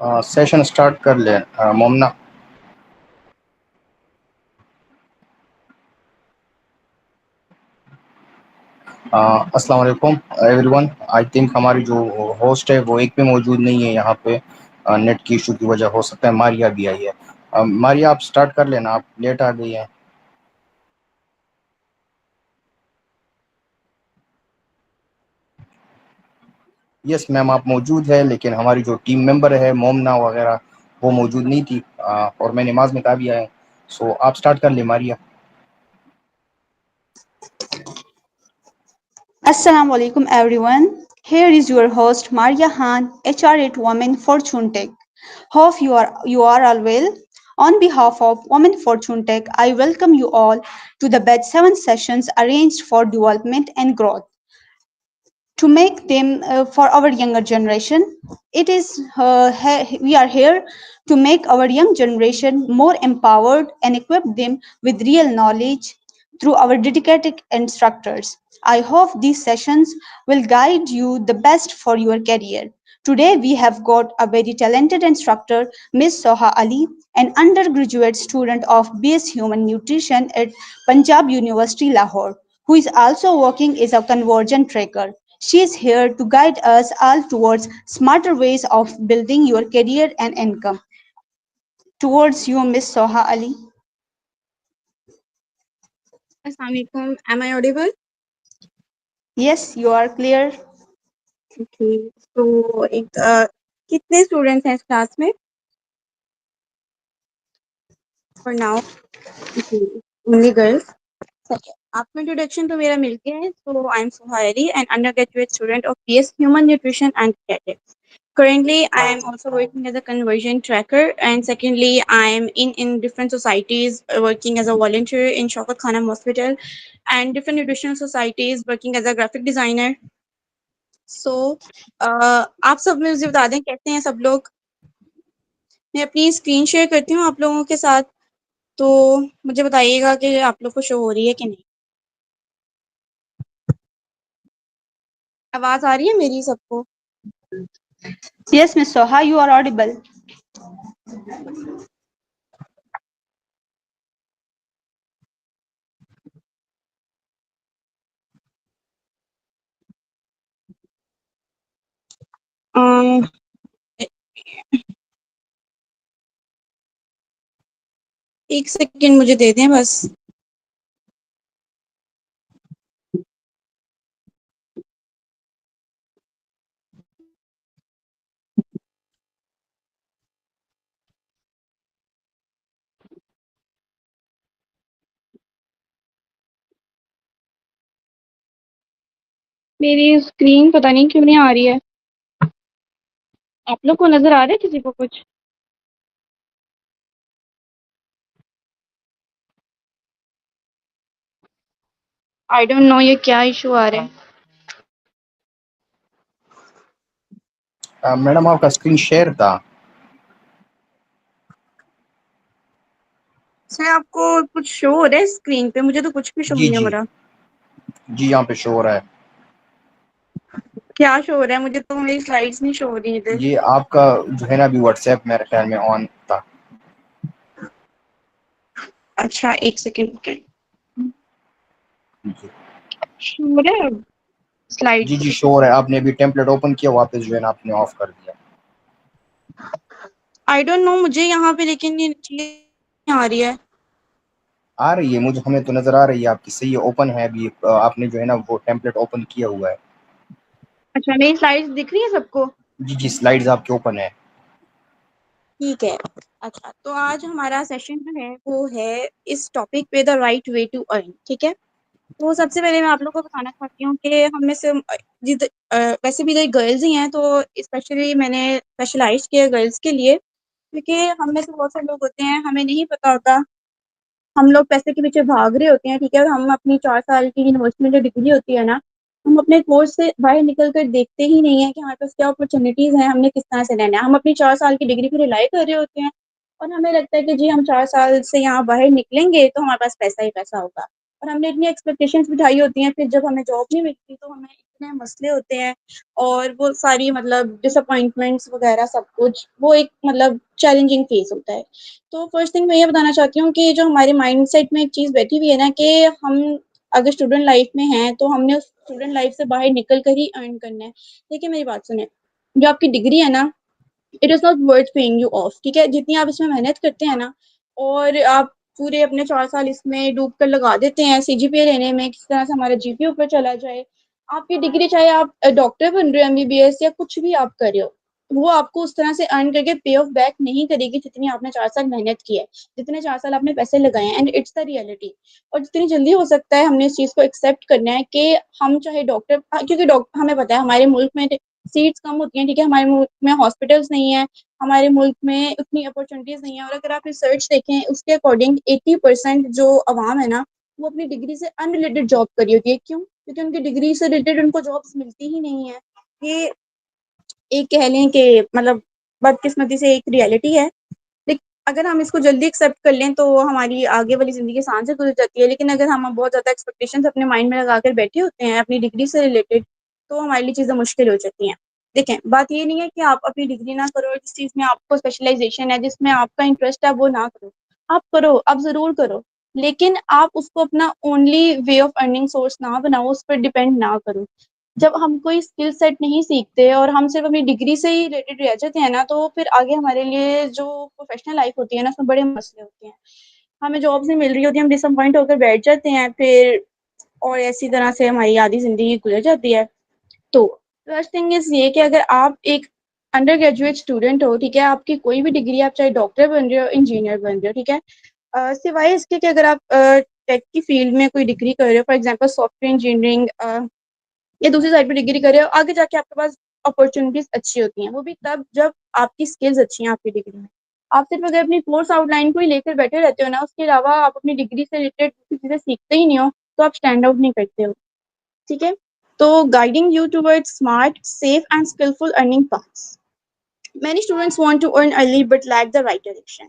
Session start कर ले मोमना। अस्सलाम वालेकुम एवरीवन। आई थिंक हमारी जो होस्ट है वो एक भी मौजूद नहीं है यहाँ पे। नेट की इशू की वजह हो सकता है मारिया भी आई है। मारिया आप स्टार्ट कर लेना, आप लेट आ गई हैं। यस मैम आप मौजूद है, लेकिन हमारी जो टीम मेंबर है मोमना वगैरह वो मौजूद नहीं थी। और मैं नमाज में भी आया हूँ। सो आप स्टार्ट कर ले Maria. Assalamu alaikum everyone. Here is your host Maria Han, HR at Women Fortune Tech. Hope you are all well. On behalf of Women Fortune Tech, I welcome you all to the batch 7 sessions arranged for development and growth to make them for our younger generation. We are here to make our young generation more empowered and equip them with real knowledge through our dedicated instructors. I hope these sessions will guide you the best for your career. Today we have got a very talented instructor, Ms. Soha Ali, an undergraduate student of BS Human Nutrition at Punjab University, Lahore, who is also working as a conversion tracker. She is here to guide us all towards smarter ways of building your career and income. Towards you, Miss Soha Ali. Assalamualaikum. Am I audible? Yes, you are clear. Okay. So, कितने students हैं इस class में? For now, okay. Only girls. Okay. आपको introduction तो मेरा मिल गया है. So, I'm Suhaili, an undergraduate student of BS Human Nutrition and Dietetics. Currently, I am also working as a conversion tracker, and secondly, I am in different societies, working as a volunteer in Shaukat Khanam Hospital, and different nutritional societies, working as a graphic designer. सो आप सब मुझे बता दें कैसे हैं सब लोग। मैं अपनी स्क्रीन शेयर करती हूँ आप लोगों के साथ, तो मुझे बताइएगा कि आप लोग को शो हो रही है कि नहीं। आवाज आ रही है मेरी सबको? Yes, Miss Soha, you are audible. अम, एक सेकंड मुझे दे दें बस। मेरी स्क्रीन पता नहीं क्यों नहीं आ रही है। आप लोग को नजर आ रहा है किसी को कुछ? आई डोंट नो ये क्या इशू आ रहा है। मैडम आपका स्क्रीन शेयर था। सर आपको कुछ शो हो रहा है स्क्रीन पे? मुझे तो कुछ भी शो जी नहीं हो जी रहा। जी, यहाँ पे शो हो रहा है। क्या शो हो रहा है? मुझे तो मेरी स्लाइड्स नहीं शो हो रही इधर। ये आपका जो है ना अभी व्हाट्सएप मेरे ख्याल में ऑन था। अच्छा एक सेकंड जी शो हो रहा है जी स्लाइड्स जी, पे। शो हो रहा है। आपने अभी टेम्पलेट ओपन किया, वापस जो है ना आपने ऑफ कर दिया। आई डोंट नो मुझे यहाँ पे लेकिन ये चीज नहीं आ रही है। आ रही है मुझे, हमें तो नजर आ रही है आपकी, सही है, ओपन है अभी। आपने जो है ना वो टेम्पलेट ओपन किया हुआ है। अच्छा मेरी स्लाइड्स दिख रही है सबको? जी जी, स्लाइड्स आपके ओपन है। ठीक है। अच्छा तो आज हमारा सेशन जो है वो है इस टॉपिक पे the right way to earn. ठीक है। तो सबसे पहले मैं आप लोगों को बताना चाहती हूँ कि हम में से वैसे भी गर्ल्स ही हैं, तो स्पेशली मैंने स्पेशलाइज किया गर्ल्स के लिए, क्योंकि हम में से बहुत से लोग होते हैं हमें नहीं पता होता। हम लोग पैसे के पीछे भाग रहे होते हैं। ठीक है। और हम अपनी 4 साल की यूनिवर्सिटी में जो डिग्री होती है ना, हम अपने कोर्स से बाहर निकल कर देखते ही नहीं है कि हमारे पास क्या अपॉर्चुनिटीज हैं, हमने किस तरह से लेना है। हम अपनी 4 साल की डिग्री पर रिलाई कर रहे होते हैं और हमें लगता है कि जी हम 4 साल से यहाँ बाहर निकलेंगे तो हमारे पास पैसा ही पैसा होगा। और हमने इतनी एक्सपेक्टेशंस बिठाई होती हैं, फिर जब हमें जॉब नहीं मिलती तो हमें इतने मसले होते हैं और वो सारी मतलब डिसअपॉइंटमेंट्स वगैरह सब कुछ, वो एक मतलब चैलेंजिंग फेज होता है। तो फर्स्ट थिंग मैं ये बताना चाहती हूँ कि जो हमारे माइंडसेट में एक चीज़ बैठी हुई है ना कि हम अगर स्टूडेंट लाइफ में हैं तो हमने उस स्टूडेंट लाइफ से बाहर निकल कर ही अर्न करना है। देखिए मेरी बात सुनिए, जो आपकी डिग्री है ना, it is not worth paying you of, ठीक है? जितनी आप इसमें मेहनत करते हैं ना और आप पूरे अपने 4 साल इसमें डूब कर लगा देते हैं सीजीपीए लेने में, किस तरह से हमारा जीपीए ऊपर चला जाए। आपकी डिग्री चाहे आप डॉक्टर बन रहे हो एमबीबीएस या कुछ भी आप कर रहे हो, वो आपको उस तरह से अर्न करके पे ऑफ बैक नहीं करेगी जितनी आपने 4 साल मेहनत की है, जितने 4 साल आपने पैसे लगाए हैं, एंड इट्स द रियलिटी। और जितनी जल्दी हो सकता है हमने इस चीज़ को एक्सेप्ट करना है कि हम चाहे डॉक्टर क्योंकि हमें पता है हमारे मुल्क में सीट्स कम होती हैं, ठीक है? हमारे मुल्क में हॉस्पिटल्स नहीं है, हमारे मुल्क में उतनी अपॉर्चुनिटीज़ नहीं है और अगर आप रिसर्च देखें उसके अकॉर्डिंग 80% जो अवाम है ना, वो अपनी डिग्री से अनरिलेटेड जॉब कर रही होती है। क्यों? क्योंकि उनकी डिग्री से रिलेटेड उनको जॉब्स मिलती ही नहीं है। ये एक कह लें कि मतलब बदकिस्मती से एक रियलिटी है। लेक अगर हम इसको जल्दी एक्सेप्ट कर लें तो हमारी आगे वाली ज़िंदगी आसान से गुज़र जाती है। लेकिन अगर हम बहुत ज़्यादा एक्सपेक्टेशंस अपने माइंड में लगा कर बैठे होते हैं अपनी डिग्री से रिलेटेड, तो हमारे लिए चीज़ें मुश्किल हो जाती हैं। देखें, बात ये नहीं है कि आप अपनी डिग्री ना करो और जिस चीज़ में आपको स्पेशलाइज़ेशन है, जिसमें आपका इंटरेस्ट है, वो ना करो। आप करो, आप ज़रूर करो, लेकिन आप उसको अपना only way of earning source ना बनाओ, उस पर डिपेंड ना करो। जब हम कोई स्किल सेट नहीं सीखते और हम सिर्फ़ अपनी डिग्री से ही रिलेटेड रह जाते हैं ना, तो फिर आगे हमारे लिए जो प्रोफ़ेशनल लाइफ़ होती है ना, उसमें बड़े मसले होते हैं। हमें जॉब्स नहीं मिल रही होती, हम डिसअपॉइंट होकर बैठ जाते हैं फिर और ऐसी तरह से हमारी आधी ज़िंदगी गुज़र जाती है। तो फर्स्ट थिंग इज़ ये कि अगर आप एक अंडर ग्रेजुएट स्टूडेंट हो, ठीक है? आपकी कोई भी डिग्री आप चाहे डॉक्टर बन रहे हो, इंजीनियर बन रहे हो, ठीक है? सिवाय इसके कि अगर आप टेक की फ़ील्ड में कोई डिग्री कर रहे हो, फॉर एग्ज़ाम्पल सॉफ्टवेयर इंजीनियरिंग या दूसरी साइड पे डिग्री कर रहे हो, आगे जाके आपके पास अपॉर्च्युनिटीज़ अच्छी होती हैं, वो भी तब जब आपकी स्किल्स अच्छी हैं आपकी डिग्री में। आप सिर्फ़ अगर अपनी कोर्स आउटलाइन को ही लेकर बैठे रहते हो ना, उसके अलावा आप अपनी डिग्री से रिलेटेड दूसरी चीज़ें सीखते ही नहीं हो, तो आप स्टैंड आउट नहीं करते हो, ठीक है? तो guiding you towards smart, safe and skillful earning paths. Many students want to earn early but lack the right direction.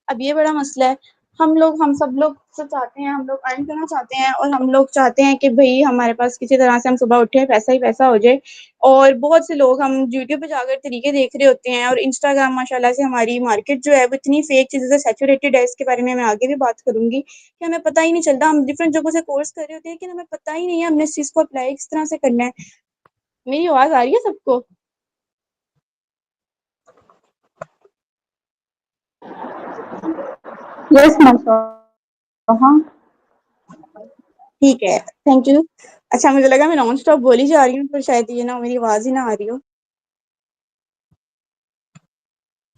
अब ये बड़ा मसला है। हम सब लोग सब चाहते हैं, हम लोग अर्न करना चाहते हैं और हम लोग चाहते हैं कि भई हमारे पास किसी तरह से हम सुबह उठे, पैसा ही पैसा हो जाए और बहुत से लोग हम यूट्यूब पे जाकर तरीके देख रहे होते हैं और इंस्टाग्राम माशाल्लाह से हमारी मार्केट जो है वो इतनी फेक चीज़ों से सैचुरेटेड है, इसके बारे में मैं आगे भी बात करूँगी कि हमें पता ही नहीं चलता, हम डिफरेंट जगहों से कोर्स कर रहे होते हैं लेकिन हमें पता ही नहीं है हमने इस चीज़ को अप्लाई किस तरह से करना है। मेरी आवाज़ आ रही है सबको? Yes, Mashallah. ठीक है, थैंक यू। अच्छा मुझे लगा मैं नॉन स्टॉप बोली जा रही हूँ, पर शायद ये ना मेरी आवाज़ ही ना आ रही हो।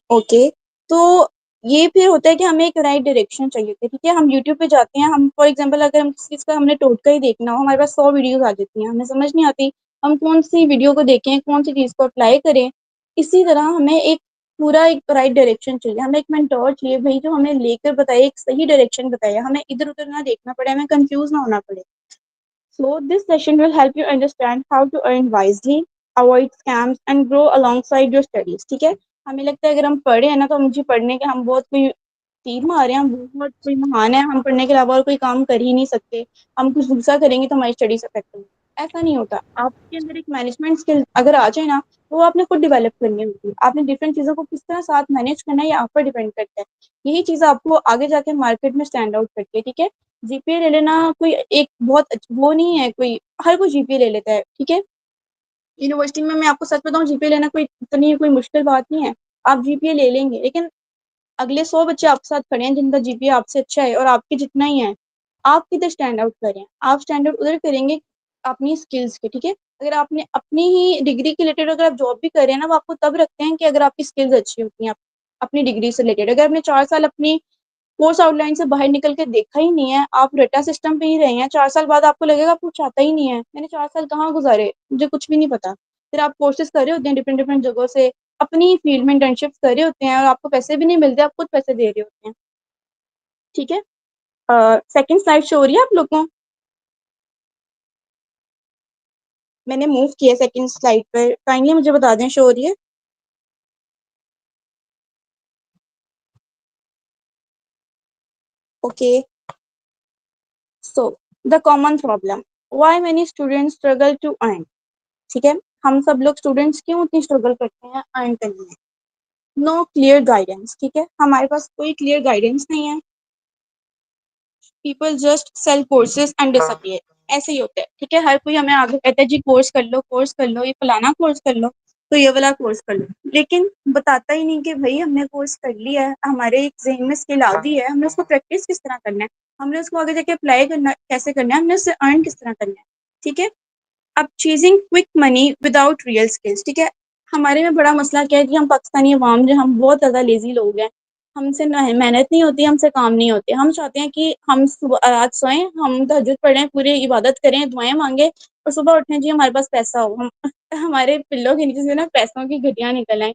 ओके, तो ये फिर होता है कि हमें एक राइट डायरेक्शन चाहिए होती है, ठीक है? हम यूट्यूब पे जाते हैं, हम फॉर एग्ज़ाम्पल अगर हम किसी चीज़ का हमने टोटका ही देखना हो, हमारे पास 100 वीडियोज़ आ जाती हैं, हमें समझ नहीं आती, हम कौन-सी वीडियो को देखें, कौन-सी चीज़ को अप्लाई करें। इसी तरह हमें एक पूरा एक राइट डायरेक्शन चाहिए, हमें एक मेंटर चाहिए भई जो हमें लेकर बताए, एक सही डायरेक्शन बताए, हमें इधर-उधर ना देखना पड़े, हमें कन्फ्यूज़ ना होना पड़े। So, this session will help you understand how to earn wisely, avoid scams and grow alongside your studies. ठीक है? हमें लगता है अगर हम पढ़े हैं ना तो मुझे पढ़ने के हम बहुत कोई तीर मारे हैं, हम बहुत कोई महान है, हम पढ़ने के अलावा और कोई काम कर ही नहीं सकते। हम कुछ दूसरा करेंगे तो हमारी स्टडीज अफेक्ट होगी। ऐसा नहीं होता। आपके अंदर एक मैनेजमेंट स्किल अगर आ जाए ना, तो वो आपने खुद डेवलप करनी होती है। आपने डिफरेंट चीज़ों को किस तरह साथ मैनेज करना है, ये आप पर डिपेंड करता है। यही चीज़ आपको आगे जाके मार्केट में स्टैंड आउट करती है, ठीक है? जीपीए ले लेना कोई एक बहुत वो नहीं है कोई हर कोई जीपीए ले लेता है, ठीक है? यूनिवर्सिटी में मैं आपको सच बताऊँ जीपीए लेना कोई इतनी कोई मुश्किल बात नहीं है। आप जीपीए ले लेंगे, लेकिन अगले 100 बच्चे आपके साथ खड़े हैं जिनका जीपीए आपसे अच्छा है और आपके जितना ही है। आप किधर स्टैंड आउट कर रहे हैं? आप स्टैंड आउट उधर करेंगे अपनी स्किल्स के, ठीक है? अगर आपने अपनी ही डिग्री के रिलेटेड अगर आप जॉब भी कर रहे हैं ना, वो आपको तब रखते हैं कि अगर आपकी स्किल्स अच्छी होती हैं, आप अपनी डिग्री से रिलेटेड। अगर आपने 4 साल अपनी कोर्स आउटलाइन से बाहर निकल के देखा ही नहीं है, आप रट्टा सिस्टम पे ही रहे हैं, 4 साल बाद आपको लगेगा कुछ आता ही नहीं है। मैंने 4 साल कहाँ गुज़ारे, मुझे कुछ भी नहीं पता। फिर आप कोर्सेज़ कर रहे होते हैं डिफरेंट-डिफरेंट जगहों से, अपनी फील्ड में इंटर्नशिप्स कर रहे होते हैं और आपको पैसे भी नहीं मिलते, आप खुद पैसे दे रहे होते हैं, ठीक है? सेकंड स्लाइड शो हो रही है आप लोग को? मैंने मूव किया सेकंड स्लाइड पर, काइंडली मुझे बता दें शो हो रही है? Okay, so the common problem, why many students struggle to earn. ठीक है, हम सब लोग स्टूडेंट्स क्यों इतनी स्ट्रगल करते हैं अर्न करने में। नो क्लियर गाइडेंस, ठीक है, हमारे पास कोई क्लियर गाइडेंस नहीं है। People just sell courses and disappear, ऐसे ही होता है। ठीक है, हर कोई हमें आगे कहता है जी कोर्स कर लो, ये फलाना कोर्स कर लो, तो ये वाला कोर्स कर लो, लेकिन बताता ही नहीं कि भाई हमने कोर्स कर लिया है, हमारे एक ज़हन में स्किल आ गई है, हमने उसको प्रैक्टिस किस तरह करना है, हमने उसको आगे जाके अप्लाई करना कैसे करना है, हमने उससे अर्न किस तरह करना है। ठीक है, अब chasing quick money without real skills. ठीक है, हमारे में बड़ा मसला क्या है कि हम पाकिस्तानी अवाम जो हम बहुत ज़्यादा लेजी लोग हैं, हमसे मेहनत नहीं होती, हमसे काम नहीं होते। हम चाहते हैं कि हम सुबह रात सोएं, हम तहज्जुद पढ़ें, पूरी इबादत करें, दुआएं मांगे और सुबह उठें जी हमारे पास पैसा हो, हम हमारे पिल्लों के नीचे से ना पैसों की घटियां निकल आए।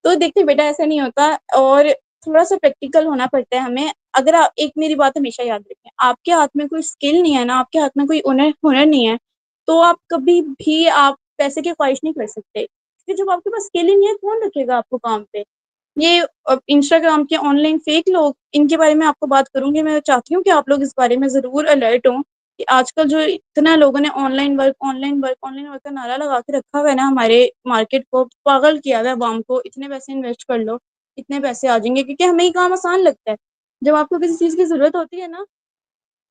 तो देखिए बेटा ऐसा नहीं होता, और थोड़ा सा प्रैक्टिकल होना पड़ता है हमें। अगर आप एक मेरी बात हमेशा याद रखें, आपके हाथ में कोई स्किल नहीं है ना, आपके हाथ में कोई हुनर हुनर नहीं है, तो आप कभी भी आप पैसे की ख्वाहिश नहीं कर सकते, क्योंकि जब आपके पास स्किल ही नहीं है कौन रखेगा आपको काम पे। ये इंस्टाग्राम के ऑनलाइन फेक लोग, इनके बारे में आपको बात करूंगी। मैं चाहती हूँ कि आप लोग इस बारे में ज़रूर अलर्ट हों कि आजकल जो इतना लोगों ने ऑनलाइन वर्क का नारा लगा के रखा हुआ है ना, हमारे मार्केट को पागल किया हुआ है अवाम को, इतने पैसे इन्वेस्ट कर लो, इतने पैसे आ जाएंगे, क्योंकि हमें ये काम आसान लगता है। जब आपको किसी चीज़ की ज़रूरत होती है ना,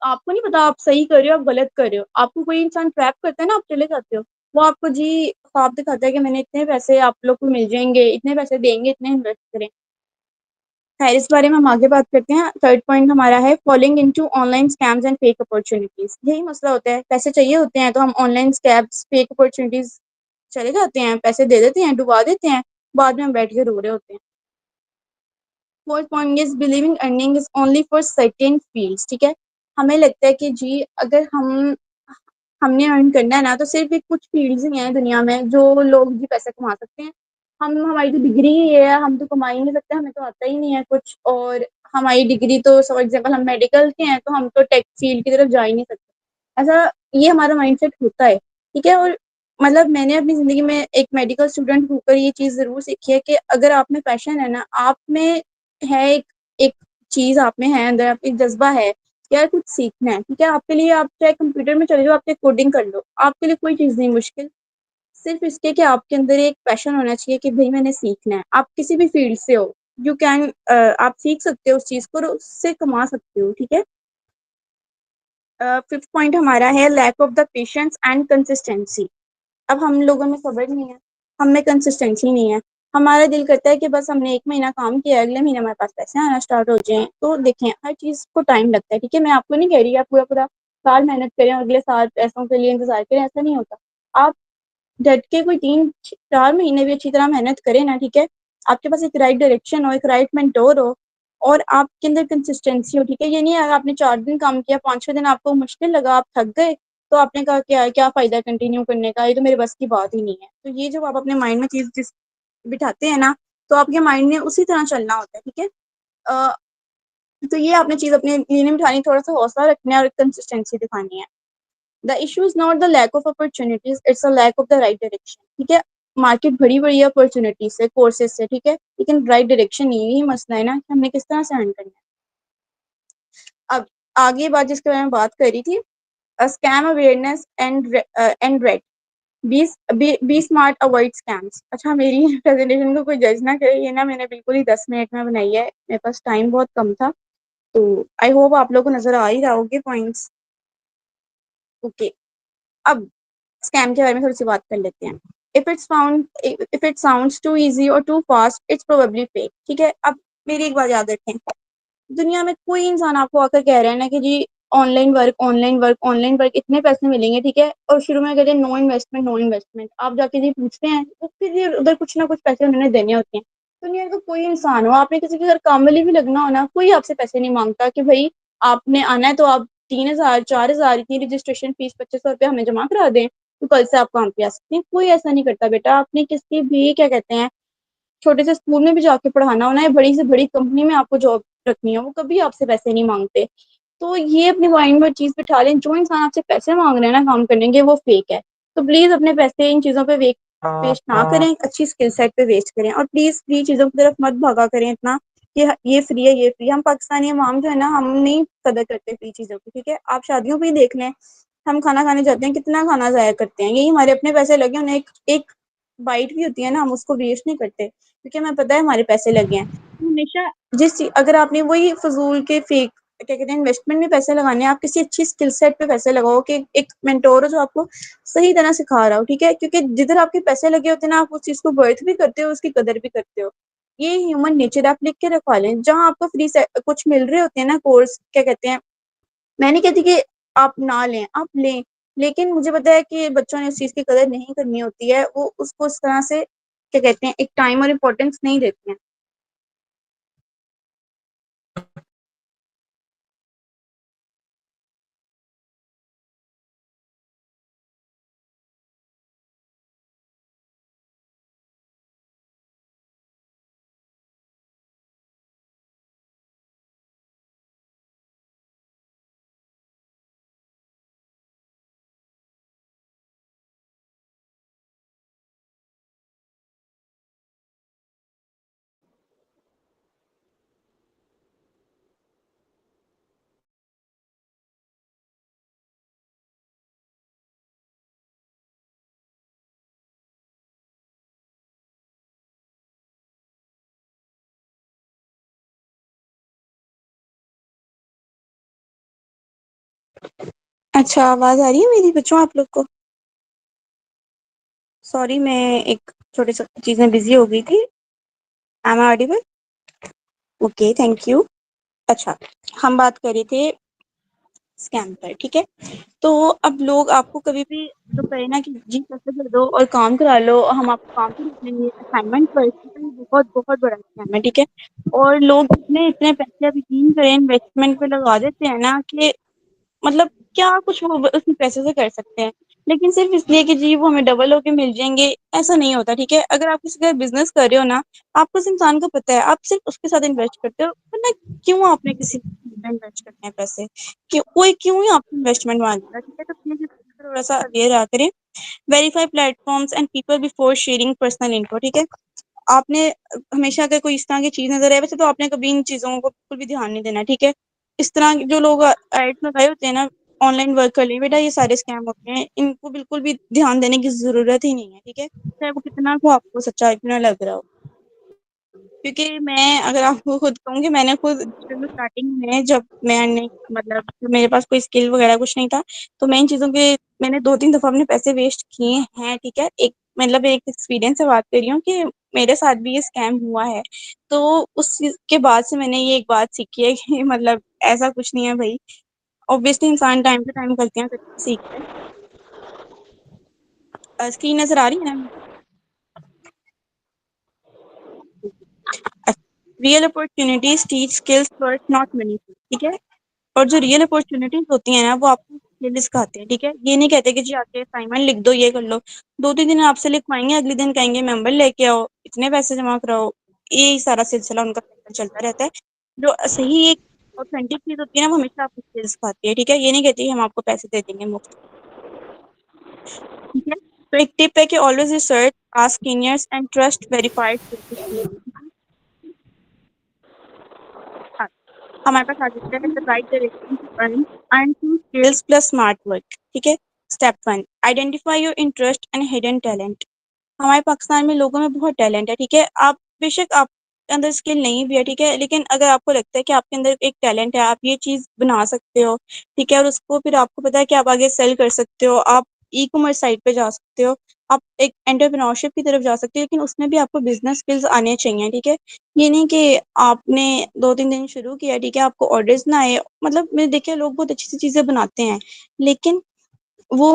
आपको नहीं पता आप सही कर रहे हो आप गलत कर रहे हो, आपको कोई इंसान ट्रैप करता है ना, आप चले जाते हो। वो आपको जी ख्वाब दिखाता है कि मैंने इतने पैसे आप लोग को मिल जाएंगे, इतने पैसे देंगे, इतने इन्वेस्ट करें। खैर, इस बारे में हम आगे बात करते हैं। थर्ड पॉइंट हमारा है falling into online scams and fake opportunities. यही मसला होता है, पैसे चाहिए होते हैं तो हम ऑनलाइन स्कैम्स फेक अपॉर्चुनिटीज चले जाते हैं, पैसे दे देते हैं, डुबा देते हैं, बाद में हम बैठ के रो रहे होते हैं। Fourth point is believing earning is only for certain fields. ठीक है, हमें लगता है कि जी अगर हमने अर्न करना है ना, तो सिर्फ एक कुछ फील्ड्स ही हैं दुनिया में जो लोग भी पैसे कमा सकते हैं। हम हमारी तो डिग्री ही है, हम तो कमा ही नहीं सकते, हमें तो आता ही नहीं है कुछ, और हमारी डिग्री तो फॉर एग्जाम्पल हम मेडिकल के हैं तो हम तो टेक फील्ड की तरफ जा ही नहीं सकते। ऐसा ये हमारा माइंडसेट होता है। ठीक है, और मतलब मैंने अपनी ज़िंदगी में एक मेडिकल स्टूडेंट होकर ये चीज़ ज़रूर सीखी है कि अगर आप में पैशन है ना, आप में है एक चीज़ आप में है, अंदर आपकी जज्बा है यार कुछ सीखना है। ठीक है, आपके लिए आप चाहे कंप्यूटर में चले जाओ, आप चाहे कोडिंग कर लो, आपके लिए कोई चीज़ नहीं मुश्किल, सिर्फ इसके कि आपके अंदर एक पैशन होना चाहिए कि भाई मैंने सीखना है। आप किसी भी फील्ड से हो, यू कैन आप सीख सकते हो उस चीज़ को और उससे कमा सकते हो। ठीक है, फिफ्थ पॉइंट हमारा है lack of the patience and consistency. अब हम लोगों में सब्र नहीं है, हम में कंसिस्टेंसी नहीं है। हमारा दिल करता है कि बस हमने एक महीना काम किया, अगले महीने हमारे पास पैसे आना स्टार्ट हो जाएं। तो देखें हर चीज़ को टाइम लगता है। ठीक है, मैं आपको नहीं कह रही आप पूरा पूरा साल मेहनत करें, अगले साल पैसों के लिए इंतजार करें, ऐसा नहीं होता। आप डट के कोई 3-4 महीने भी अच्छी तरह मेहनत करें ना, ठीक है, आपके पास एक राइट डायरेक्शन हो, एक राइट मेंटोर हो, और आपके अंदर कंसिस्टेंसी हो। ठीक है, ये नहीं है आपने 4 दिन काम किया, 5वें दिन आपको मुश्किल लगा, आप थक गए, तो आपने कहा क्या क्या फायदा कंटिन्यू करने का, ये तो मेरे बस की बात ही नहीं है। तो ये जब आप अपने माइंड में चीज बिठाते हैं ना, तो आपके माइंड ने उसी तरह चलना होता है। ठीक है, अ, तो ये आपने चीज अपने लिए नहीं बिठानी, थोड़ा सा हौसला रखना है और कंसिस्टेंसी दिखानी है। The issue is not the lack of opportunities, it's a lack of the right direction. ठीक है, मार्केट भरी भरी है अपॉर्चुनिटीज से, कोर्सेज से, ठीक है, लेकिन राइट डायरेक्शन यही मसला है ना कि हमने किस तरह से अर्न करना है। अब आगे बात जिसके बारे में बात करी थी, scam awareness and red, be smart avoid scams. अच्छा, मेरी प्रेजेंटेशन को कोई जज ना करे, ये ना मैंने बिल्कुल ही 10 मिनट में बनाई है, मेरे पास टाइम बहुत कम था, तो आई होप आप लोगों को नजर आ ही रहा होगे पॉइंट्स। ओके, अब स्कैम के बारे में थोड़ी सी बात कर लेते हैं। If it sounds too easy or too fast, it's probably fake. ठीक है, अब मेरी एक बात याद रखें, दुनिया में कोई इंसान आपको आकर कह रहा है ना कि जी ऑनलाइन वर्क इतने पैसे मिलेंगे, ठीक है, और शुरू में कहते हैं नो इन्वेस्टमेंट, आप जाके जी पूछते हैं तो फिर ये उधर कुछ ना कुछ पैसे उन्होंने देने होते हैं। दुनिया का कोई इंसान हो, आपने किसी के घर काम वाली भी लगना हो ना, कोई आपसे पैसे नहीं मांगता कि भाई आपने आना है तो आप 3,000 4,000 इतनी रजिस्ट्रेशन फीस 2500 रुपया हमें जमा करा दें तो कल से आप काम पे आ सकते हैं। कोई ऐसा नहीं करता बेटा। आपने किसी भी क्या कहते हैं छोटे से स्कूल में भी जाके पढ़ाना होना है, बड़ी से बड़ी कंपनी में आपको जॉब रखनी है, वो कभी आपसे पैसे नहीं मांगते। तो ये अपने माइंड में चीज बिठा लें, जो इंसान आपसे पैसे मांग रहे हैं ना काम करने के, वो फेक है। तो प्लीज अपने पैसे इन चीजों पे वेस्ट ना करें, अच्छी स्किल सेट पे वेस्ट करें, और प्लीज फ्री चीजों की तरफ मत भागा करें इतना कि ये फ्री है, ये फ्री है। हम पाकिस्तानी अवाम जो है ना, हम नहीं कदर करते फ्री चीज़ों की, ठीक है? आप शादियों पे ही देख लें, हम खाना खाने जाते हैं, कितना खाना ज़ाया करते हैं। यही हमारे अपने पैसे लगे, उन्हें एक एक बाइट भी होती है ना, हम उसको वेस्ट नहीं करते, क्योंकि हमें पता है हमारे पैसे लगे हैं। हमेशा अगर आपने वही फ़िज़ूल के फेक क्या कहते हैं इन्वेस्टमेंट में पैसे लगाने हैं, आप किसी अच्छी स्किल सेट पे पैसे लगाओ कि एक मेंटोर हो जो आपको सही तरह सिखा रहा हो, ठीक है? क्योंकि जिधर आपके पैसे लगे होते हैं ना, आप उस चीज़ को वर्थ भी करते हो, उसकी कदर भी करते हो। ये ह्यूमन नेचर आप लिख के रखवा लें। जहाँ आपको फ्री से कुछ मिल रहे होते हैं ना कोर्स क्या कहते हैं, मैं नहीं कहती कि आप ना लें, आप लें, लेकिन मुझे पता है कि बच्चों ने उस चीज़ की कदर नहीं करनी होती है, वो उसको इस तरह से क्या कहते हैं एक टाइम और इम्पोर्टेंस नहीं देते हैं। अच्छा, आवाज़ आ रही है मेरी बच्चों आप लोग को? सॉरी, मैं एक छोटे से चीज़ में बिज़ी हो गई थी। Am I audible? Okay, thank you. अच्छा, हम बात कर रहे थे स्कैम पर, ठीक है? तो अब लोग आपको कभी भी तो कहे ना कि जी पैसे दे दो और काम करा लो, हम आपको काम पे रख लेंगे, असाइनमेंट वर्क, तो ये बहुत बहुत बड़ा स्कैम है, ठीक है? और लोग इतने इतने पैसे अब यकीन करें इन्वेस्टमेंट पे लगा देते हैं ना कि मतलब क्या कुछ वो उस पैसे से कर सकते हैं, लेकिन सिर्फ इसलिए कि जी वो हमें डबल होके मिल जाएंगे, ऐसा नहीं होता, ठीक है? अगर आप किसी का बिजनेस कर रहे हो ना, आपको उस इंसान को पता है, आप सिर्फ उसके साथ इन्वेस्ट करते हो, वरना क्यों आपने किसी में इन्वेस्ट करने हैं पैसे? कोई क्यों ही आपको इन्वेस्टमेंट मांगेगा, ठीक है? तो प्लीज थोड़ा सा अवेयर रहा करें। Verify platforms and people before sharing personal info, ठीक है? आपने हमेशा अगर कोई इस तरह की चीज़ नज़र आए, वैसे तो आपने कभी इन चीज़ों को बिल्कुल भी ध्यान नहीं देना, ठीक है? इस तरह के जो लोग एड्स लगाए होते हैं ना, ऑनलाइन वर्क कर लिए बेटा, ये सारे स्कैम होते हैं, इनको बिल्कुल भी ध्यान देने की ज़रूरत ही नहीं है, ठीक है? चाहे वो कितना को आपको सच्चा इतना लग रहा हो। क्योंकि मैं अगर आपको खुद कहूँगी, मैंने खुद शुरू स्टार्टिंग में जब मैंने मतलब जब मेरे पास कोई स्किल वगैरह कुछ नहीं था, तो मैं इन चीज़ों के मैंने 2-3 दफ़ा अपने पैसे वेस्ट किए हैं, ठीक है? एक मतलब एक एक्सपीरियंस से बात कर रही हूँ कि मेरे साथ भी ये स्कैम हुआ है। तो उस चीज़ के बाद से मैंने ये एक बात सीखी है कि मतलब ऐसा कुछ नहीं है भई, ऑब्वियसली इंसान टाइम टू टाइम गलतियाँ करके सीखता है। स्क्रीन नज़र आ रही है ना? Real opportunities teach skills first not money, ठीक है? और जो रियल अपॉर्चुनिटीज़ होती हैं ना, वो आपको स्किल सिखाते हैं, ठीक है? ये नहीं कहते कि जी आके असाइनमेंट लिख दो, ये कर लो। 2-3 दिन आपसे लिखवाएँगे, अगले दिन कहेंगे मेंबर लेके आओ, इतने पैसे जमा कराओ। यही सारा सिलसिला उनका चलता रहता है। जो सही एक ऑथेंटिक चीज़ होती है ना, वो हमेशा आपको स्किल सिखाती है, ठीक है? ये नहीं कहती हम आपको पैसे दे देंगे मुफ्त, ठीक है? तो एक टिप है कि always research, ask seniors and trust verified sources. हाँ, हमारे पास आ जाता है the right direction to earn through skills plus smart work, ठीक है? Step 1, identify your interest and hidden talent. हमारे पाकिस्तान में लोगों में बहुत टैलेंट है, ठीक है? आप बेशक आपके अंदर स्किल नहीं भी है, ठीक है? लेकिन अगर आपको लगता है कि आपके अंदर एक टैलेंट है, आप ये चीज़ बना सकते हो, ठीक है? और उसको फिर आपको पता है कि आप आगे सेल कर सकते हो, आप ई-कॉमर्स साइट पे जा सकते हो, आप एक एंटरप्रेन्योरशिप की तरफ जा सकते हो, लेकिन उसमें भी आपको बिज़नेस स्किल्स आने चाहिए, ठीक है? ये नहीं कि आपने 2-3 दिन शुरू किया, ठीक है? आपको ऑर्डर्स ना आए, मतलब मैंने देखा है लोग बहुत अच्छी-सी चीज़ें बनाते हैं, लेकिन वो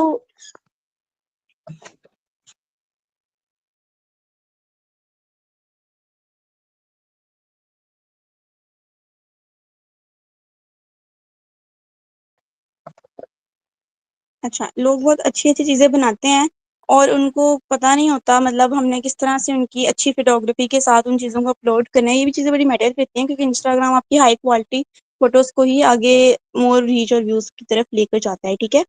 अच्छा, लोग बहुत अच्छी-अच्छी चीज़ें बनाते हैं और उनको पता नहीं होता मतलब हमने किस तरह से उनकी अच्छी फ़ोटोग्राफ़ी के साथ उन चीज़ों को अपलोड करना है। ये भी चीज़ें बड़ी मैटर करती हैं क्योंकि इंस्टाग्राम आपकी हाई क्वालिटी फ़ोटोज़ को ही आगे मोर रीच और व्यूज़ की तरफ लेकर जाता है, ठीक है?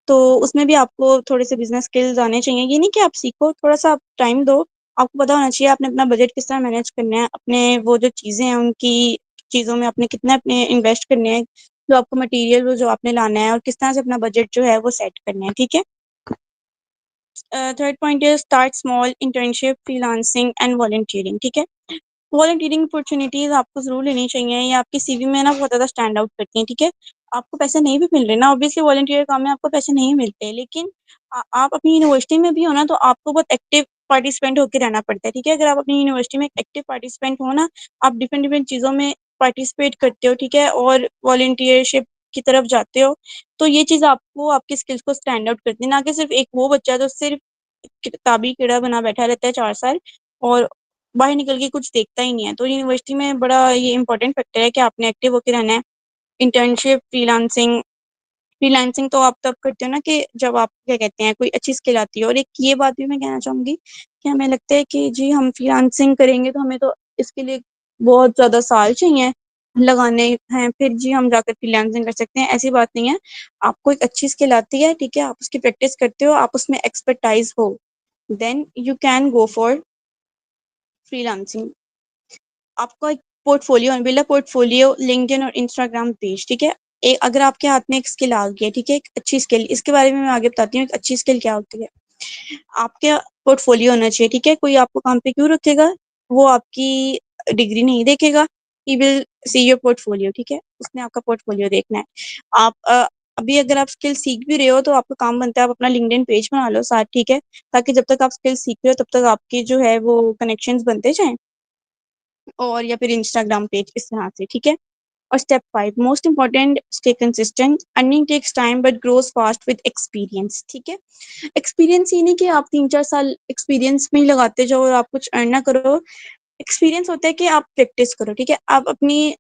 तो उसमें भी आपको थोड़े से बिज़नेस स्किल्स आने चाहिए। ये नहीं कि आप सीखो, थोड़ा-सा आप टाइम दो, आपको पता होना चाहिए आपने अपना बजट किस तरह मैनेज करना है, अपने वो जो चीज़ें हैं उनकी चीज़ों में आपने कितना अपने इन्वेस्ट करने हैं, जो आपको मटेरियल वो जो आपने लाना है और किस तरह से अपना बजट जो है वो सेट करना है, ठीक है। Third point is start small, internship, freelancing and volunteering, ठीक है। वॉलंटियरिंग अपॉर्चुनिटीज आपको जरूर लेनी चाहिए, ये आपकी सीवी में ना बहुत ज़्यादा स्टैंड आउट करती हैं, ठीक है। आपको पैसे नहीं भी मिल रहे ना, ऑब्वियसली वॉलंटियर काम में आपको पैसे नहीं मिलते, लेकिन आप अपनी यूनिवर्सिटी में भी हो ना, तो आपको बहुत एक्टिव पार्टिसिपेंट होकर रहना पड़ता है, ठीक है। अगर आप अपनी यूनिवर्सिटी में एक एक्टिव पार्टिसिपेंट हो ना, आप डिफरेंट डिफरेंट चीज़ों में पार्टिसिपेट करते हो, ठीक है, और वॉलंटियरशिप की तरफ जाते हो, तो ये चीज़ आपको आपकी स्किल्स को स्टैंड आउट करती है, ना कि सिर्फ एक वो बच्चा जो सिर्फ किताबी कीड़ा बना बैठा रहता है 4 साल और बाहर निकल के कुछ देखता ही नहीं है। तो यूनिवर्सिटी में बड़ा ये इंपॉर्टेंट फैक्टर है कि आपने एक्टिव होकर रहना है। इंटर्नशिप, फ्रीलांसिंग, फ्रीलांसिंग तो आप तब करते हो ना कि जब आप क्या कहते हैं कोई अच्छी स्किल आती है। और एक ये बात भी मैं कहना चाहूंगी कि हमें लगता है कि जी हम फ्रीलांसिंग करेंगे तो हमें तो इसके लिए बहुत ज़्यादा साल चाहिए लगाने हैं, फिर जी हम जाकर फ्रीलांसिंग कर सकते हैं, ऐसी बात नहीं है। आपको एक अच्छी स्किल आती है, ठीक है, आप उसकी प्रैक्टिस करते हो, आप उसमें एक्सपर्टाइज हो, then you can go for freelancing. आपका एक portfolio build a portfolio, LinkedIn और इंस्टाग्राम पेज, ठीक है। अगर आपके हाथ में एक स्किल आ गई है, ठीक है, एक अच्छी स्किल, इसके बारे में मैं आगे बताती हूँ एक अच्छी स्किल क्या होती है। आपके पोर्टफोलियो होना चाहिए, ठीक है। कोई आपको काम पे क्यों रखेगा, वो आपकी डिग्री नहीं देखेगा, he will see your portfolio, ठीक है, उसने आपका पोर्टफोलियो देखना है। आप अभी अगर आप स्किल सीख भी रहे हो तो आपका काम बनता है आप अपना लिंक्डइन पेज बना लो साथ, ठीक है, ताकि जब तक आप स्किल सीख रहे हो तब तक आपके जो है वो कनेक्शंस बनते जाएं, और या फिर इंस्टाग्राम पेज इस तरह से, ठीक है। और step 5 most important, stay consistent, earning takes time but grows fast with experience, ठीक है। एक्सपीरियंस ये नहीं कि आप 3-4 साल एक्सपीरियंस में ही लगाते जाओ और आप कुछ अर्न ना करो। एक्सपीरियंस होता है कि आप प्रैक्टिस करो, ठीक है, आप अपनी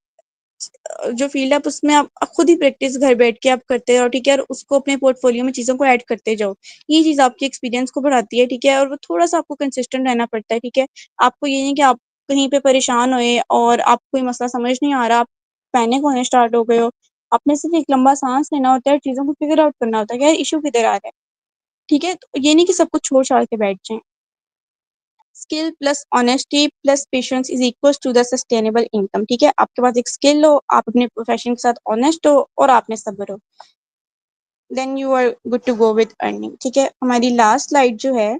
जो फील्ड है आप उसमें आप खुद ही प्रैक्टिस घर बैठ के आप करते रहो, ठीक है, और उसको अपने पोर्टफोलियो में चीज़ों को ऐड करते जाओ। ये चीज़ आपकी एक्सपीरियंस को बढ़ाती है, ठीक है, और वो थोड़ा-सा आपको कंसिस्टेंट रहना पड़ता है, ठीक है। आपको ये नहीं कि आप कहीं पे परेशान हुए और आपको कोई मसला समझ नहीं आ रहा, आप पैनिक होने स्टार्ट हो गए हो। आपने सिर्फ एक लंबा साँस लेना होता है, चीज़ों को फिगर आउट करना होता है कि यार इश्यू किधर आ रहा है, ठीक है। तो ये नहीं कि सब कुछ छोड़-छाड़ के बैठ जाएँ। Skill plus honesty plus patience is equals to the sustainable income, ठीक है। आपके पास एक स्किल हो, आप अपने प्रोफेशन के साथ ऑनेस्ट हो और आप में सब्र हो, then you are good to go with earning, ठीक है। हमारी लास्ट स्लाइड जो है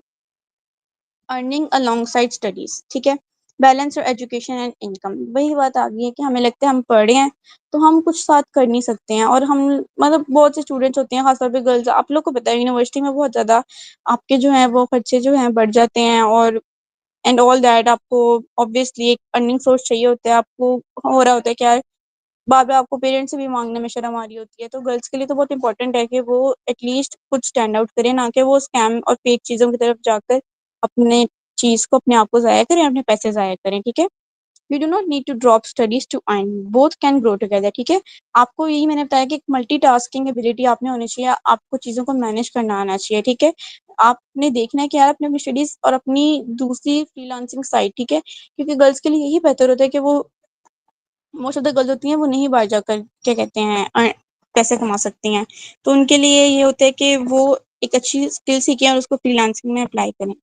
अर्निंग अलोंगसाइड स्टडीज, ठीक है, बैलेंस और एजुकेशन एंड इनकम। वही बात आ गई है कि हमें लगता है हम पढ़े हैं तो हम कुछ साथ कर नहीं सकते हैं, और हम मतलब बहुत से स्टूडेंट्स होते हैं खासतौर पे गर्ल्स, आप लोग को पता है यूनिवर्सिटी में बहुत ज़्यादा आपके जो है वो खर्चे जो हैं बढ़ जाते हैं, और एंड ऑल दैट आपको ऑब्वियसली एक अर्निंग सोर्स चाहिए होता है, आपको हो रहा होता है कि यार बार बार आपको पेरेंट्स से भी मांगने में शर्म आ रही होती है, तो गर्ल्स के लिए तो बहुत इंपॉर्टेंट है कि वो एटलीस्ट कुछ स्टैंड आउट करें, ना कि वो स्कैम और फेक चीज़ों की तरफ जाकर अपने चीज़ को अपने आप को ज़ाया करें, अपने पैसे ज़ाया करें, ठीक है। You do not need to drop studies to earn, both can grow together, ठीक है। आपको यही मैंने बताया कि एक मल्टीटास्किंग एबिलिटी आप में होनी चाहिए, आपको चीज़ों को मैनेज करना आना चाहिए, ठीक है। आपने देखना है कि यार अपनी अपनी स्टडीज और अपनी दूसरी फ्रीलांसिंग साइट, ठीक है, क्योंकि गर्ल्स के लिए यही बेहतर होता है कि वो मोस्ट ऑफ द गर्ल्स होती हैं वो नहीं बाहर जाकर क्या कहते हैं पैसे कमा सकती हैं, तो उनके लिए ये होता है कि वो एक अच्छी स्किल सीखें और उसको फ्रीलांसिंग में अप्लाई करें।